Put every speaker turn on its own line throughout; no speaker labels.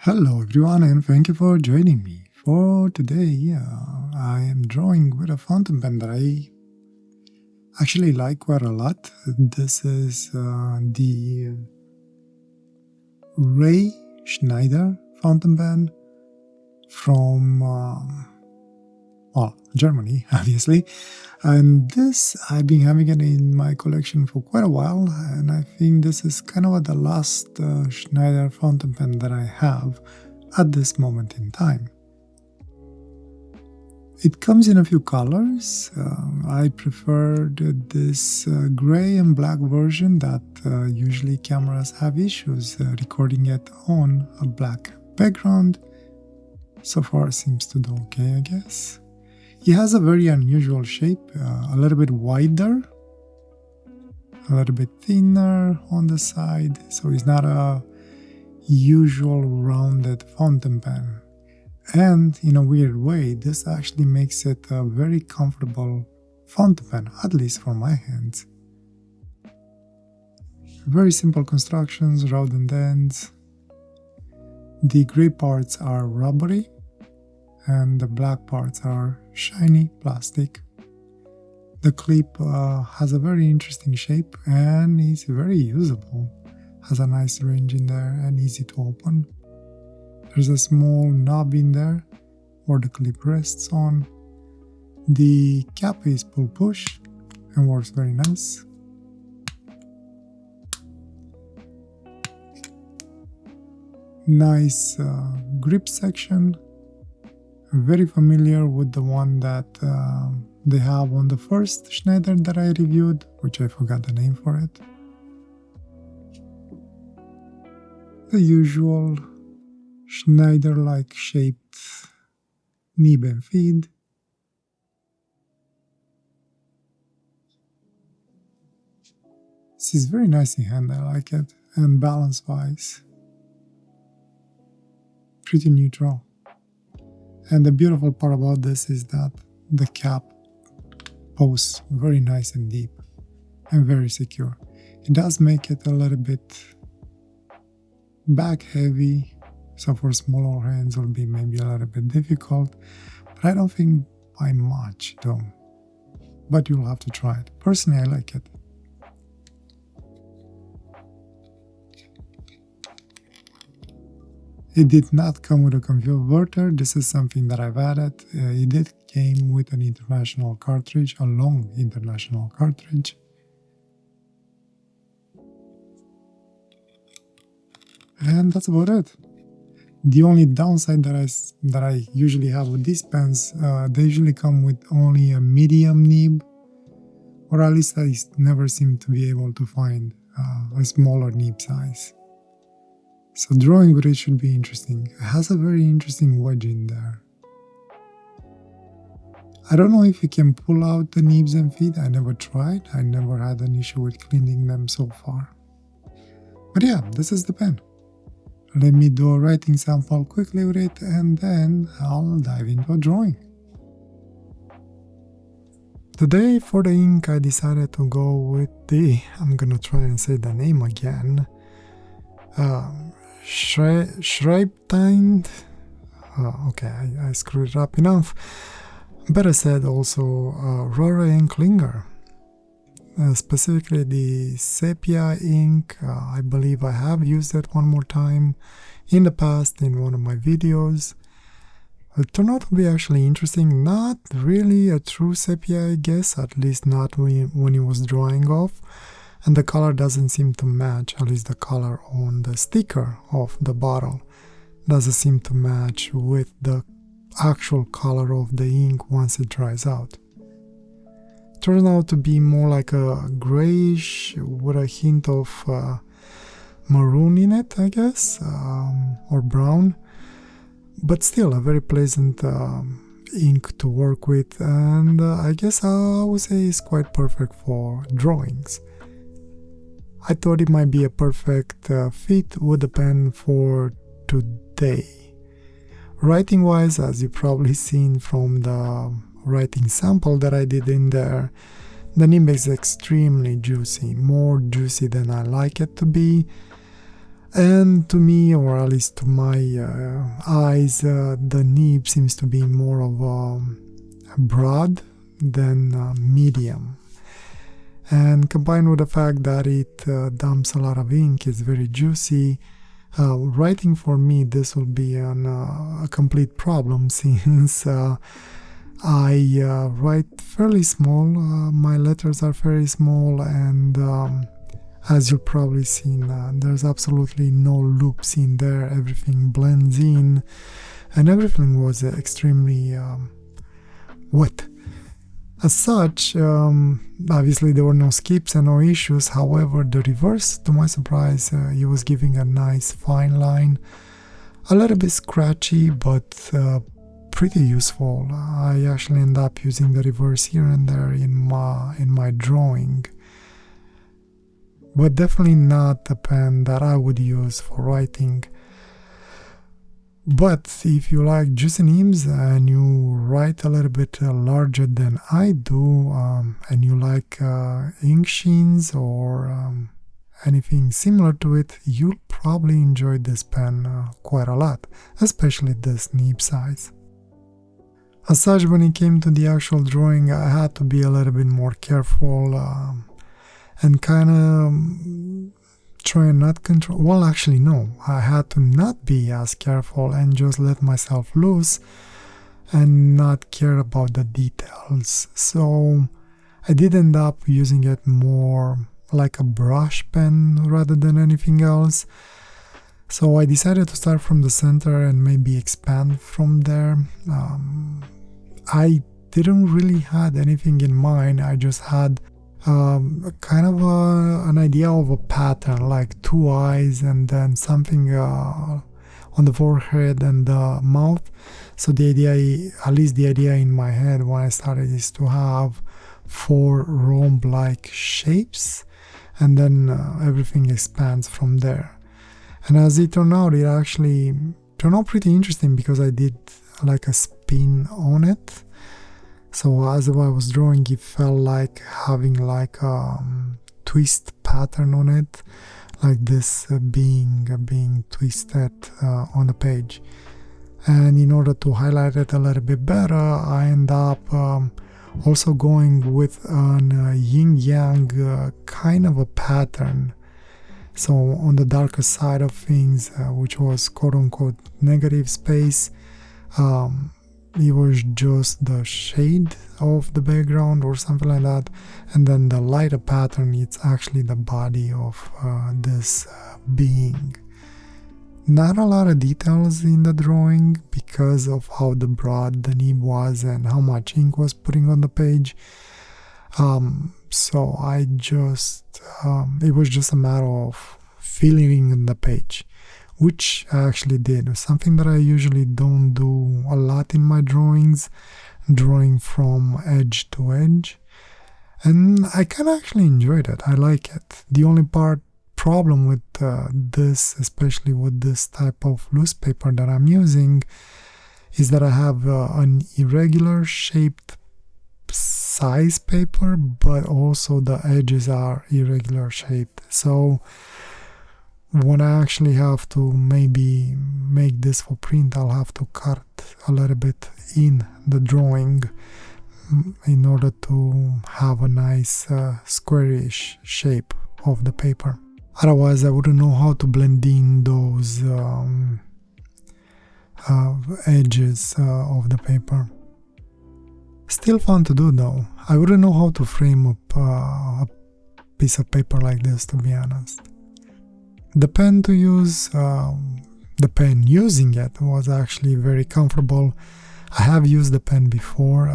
Hello everyone and thank you for joining me. For today, I am drawing with a fountain pen that I actually like quite a lot. This is the Ray Schneider fountain pen from, Germany, obviously. And this, I've been having it in my collection for quite a while, and I think this is kind of the last Schneider fountain pen that I have at this moment in time. It comes in a few colors. I preferred this gray and black version that usually cameras have issues recording it on a black background. So far it seems to do okay, I guess. It has a very unusual shape, a little bit wider, a little bit thinner on the side, so it's not a usual rounded fountain pen. And in a weird way, this actually makes it a very comfortable fountain pen, at least for my hands. Very simple constructions, rounded ends. The gray parts are rubbery, and the black parts are shiny plastic. The clip has a very interesting shape and is very usable. Has a nice range in there and easy to open. There's a small knob in there where the clip rests on. The cap is pull-push and works very nice. Nice grip section. Very familiar with the one that they have on the first Schneider that I reviewed, which I forgot the name for it. The usual Schneider-like shaped nib and feed. This is very nice in hand, I like it, and balance-wise, pretty neutral. And the beautiful part about this is that the cap posts very nice and deep and very secure. It does make it a little bit back heavy, so for smaller hands it will be maybe a little bit difficult, but I don't think by much though. But you'll have to try it. Personally, I like it. It did not come with a converter. This is something that I've added. It did came with an international cartridge, a long international cartridge. And that's about it. The only downside that I usually have with these pens, they usually come with only a medium nib, or at least I never seem to be able to find a smaller nib size. So drawing with it should be interesting. It has a very interesting wedge in there. I don't know if you can pull out the nibs and feet. I never tried. I never had an issue with cleaning them so far. But yeah, this is the pen. Let me do a writing sample quickly with it and then I'll dive into a drawing. Today for the ink I decided to go with I'm gonna try and say the name again, Schreibtind. Okay, I screwed it up enough. Better said also Rohrer and Klingner. Specifically the Sepia ink. I believe I have used it one more time in the past in one of my videos. It turned out to be actually interesting. Not really a true sepia, I guess, at least not when it was drying off. And the color doesn't seem to match, at least the color on the sticker of the bottle doesn't seem to match with the actual color of the ink once it dries out. Turns out to be more like a grayish with a hint of maroon in it, I guess, or brown, but still a very pleasant ink to work with, and I guess I would say it's quite perfect for drawings. I thought it might be a perfect fit with the pen for today. Writing wise, as you've probably seen from the writing sample that I did in there, the nib is extremely juicy, more juicy than I like it to be. And to me, or at least to my eyes, the nib seems to be more of broad than medium. And combined with the fact that it dumps a lot of ink, it's very juicy, writing for me this will be a complete problem since I write fairly small. My letters are very small, and as you've probably seen, there's absolutely no loops in there. Everything blends in, and everything was extremely wet. As such, obviously there were no skips and no issues. However, the reverse, to my surprise, he was giving a nice fine line, a little bit scratchy, but pretty useful. I actually end up using the reverse here and there in my drawing, but definitely not a pen that I would use for writing. But if you like juicy nibs and you write a little bit larger than I do, and you like ink sheens or anything similar to it, you'll probably enjoy this pen quite a lot, especially this nib size. As such, when it came to the actual drawing, I had to be a little bit more careful and kind of try and not control. Well, actually, no. I had to not be as careful and just let myself loose and not care about the details. So I did end up using it more like a brush pen rather than anything else. So I decided to start from the center and maybe expand from there. I didn't really had anything in mind. I just had kind of an idea of a pattern, like two eyes and then something on the forehead and the mouth. So the idea, at least the idea in my head when I started, is to have 4 rhomb-like shapes, and then everything expands from there. And as it turned out, it actually turned out pretty interesting because I did like a spin on it. So as I was drawing, it felt like having like a twist pattern on it, like this being twisted on the page. And in order to highlight it a little bit better, I end up also going with an yin-yang kind of a pattern. So on the darker side of things, which was quote-unquote negative space, it was just the shade of the background or something like that, and then the lighter pattern, it's actually the body of this being. Not a lot of details in the drawing because of how broad the nib was and how much ink was putting on the page. So I just, it was just a matter of filling in the page, which I actually did. Something that I usually don't do a lot in my drawings, drawing from edge to edge. And I kind of actually enjoyed it. I like it. The only problem with this, especially with this type of loose paper that I'm using, is that I have an irregular shaped size paper, but also the edges are irregular shaped. So when I actually have to maybe make this for print, I'll have to cut a little bit in the drawing in order to have a nice squarish shape of the paper. Otherwise, I wouldn't know how to blend in those edges of the paper. Still fun to do though. I wouldn't know how to frame up a piece of paper like this, to be honest. The pen to use, the pen using it was actually very comfortable. I have used the pen before,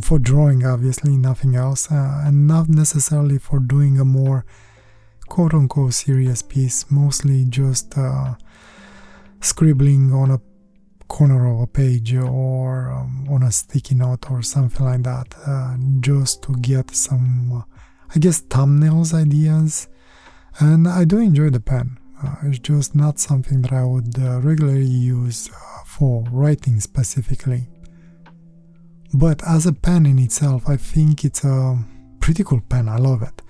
for drawing obviously, nothing else, and not necessarily for doing a more quote-unquote serious piece, mostly just scribbling on a corner of a page or on a sticky note or something like that, just to get some, I guess, thumbnails ideas. And I do enjoy the pen. It's just not something that I would regularly use for writing specifically. But as a pen in itself, I think it's a pretty cool pen. I love it.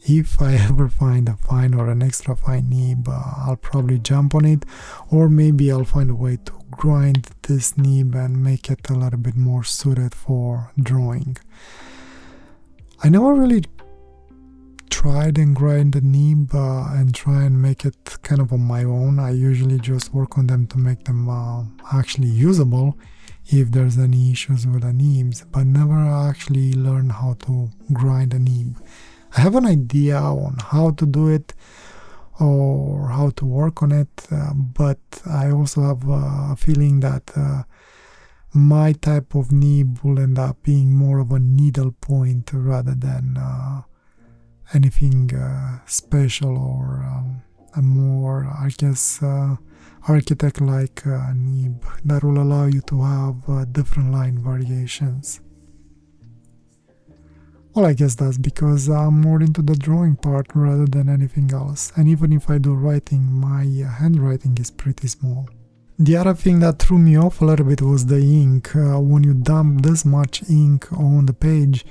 If I ever find a fine or an extra fine nib, I'll probably jump on it, or maybe I'll find a way to grind this nib and make it a little bit more suited for drawing. I never really tried and grind the nib and try and make it kind of on my own. I usually just work on them to make them actually usable if there's any issues with the nibs, but never actually learn how to grind a nib. I have an idea on how to do it or how to work on it, but I also have a feeling that my type of nib will end up being more of a needle point rather than anything special or a more, I guess, architect-like nib that will allow you to have different line variations. Well, I guess that's because I'm more into the drawing part rather than anything else. And even if I do writing, my handwriting is pretty small. The other thing that threw me off a little bit was the ink. When you dump this much ink on the page,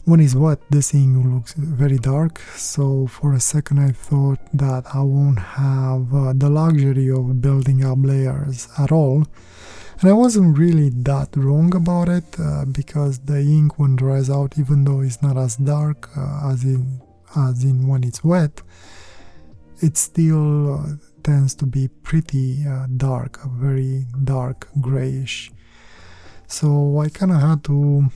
when it's wet, this ink looks very dark. So for a second I thought that I won't have the luxury of building up layers at all. And I wasn't really that wrong about it, because the ink when dries out, even though it's not as dark as in when it's wet, it still tends to be pretty dark, very dark grayish. So I kind of had to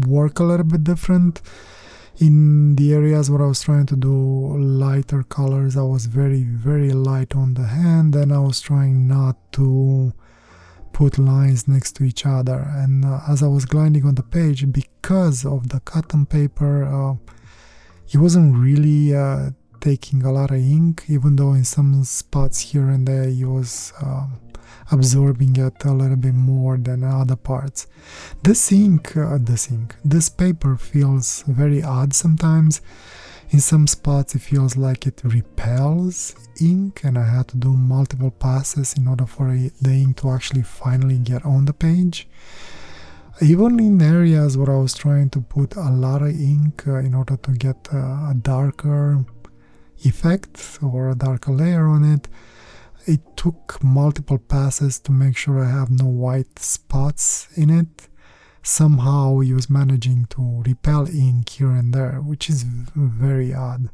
work a little bit different. In the areas where I was trying to do lighter colors, I was very, very light on the hand, and I was trying not to put lines next to each other. And as I was grinding on the page, because of the cotton paper, it wasn't really taking a lot of ink, even though in some spots here and there it was absorbing it a little bit more than other parts. This paper feels very odd sometimes. In some spots it feels like it repels ink, and I had to do multiple passes in order for the ink to actually finally get on the page. Even in areas where I was trying to put a lot of ink in order to get a darker effect or a darker layer on it, it took multiple passes to make sure I have no white spots in it. Somehow he was managing to repel ink here and there, which is very odd.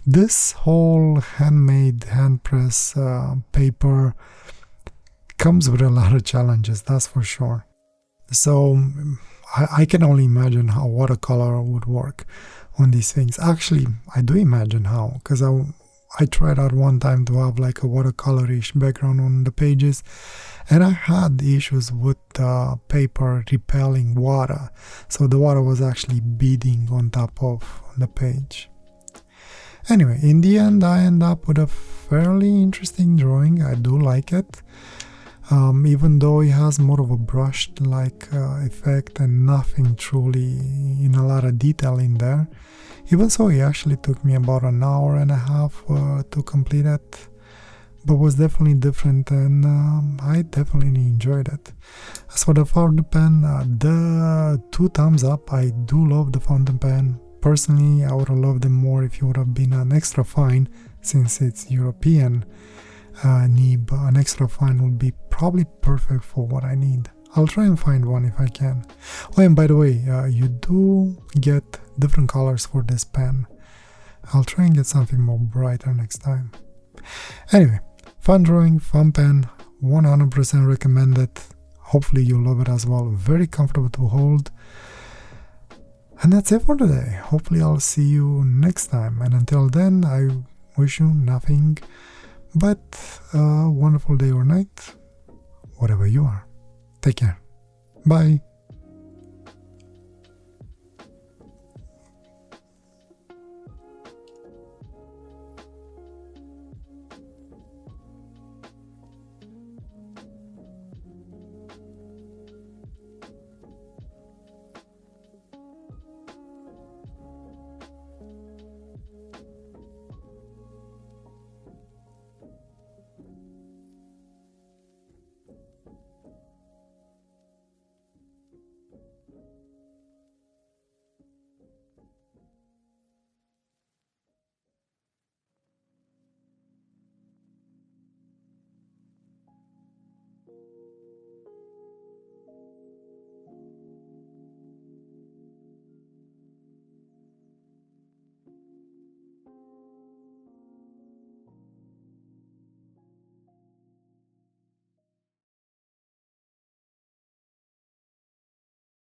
This whole handmade hand press paper comes with a lot of challenges, that's for sure. So I can only imagine how watercolor would work on these things. Actually, I do imagine how, because I tried out one time to have like a watercolorish background on the pages, and I had issues with the paper repelling water, so the water was actually beading on top of the page. Anyway, in the end I end up with a fairly interesting drawing. I do like it, even though it has more of a brushed like effect and nothing truly in a lot of detail in there. Even so, it actually took me about an hour and a half to complete it, but was definitely different, and I definitely enjoyed it. As for the fountain pen, the 2 thumbs up. I do love the fountain pen. Personally, I would have loved them more if it would have been an extra fine, since it's European nib. An extra fine would be probably perfect for what I need. I'll try and find one if I can. Oh, and by the way, you do get different colors for this pen. I'll try and get something more brighter next time. Anyway, fun drawing, fun pen, 100% recommended. Hopefully you love it as well. Very comfortable to hold. And that's it for today. Hopefully I'll see you next time. And until then, I wish you nothing but a wonderful day or night, whatever you are. Take care. Bye.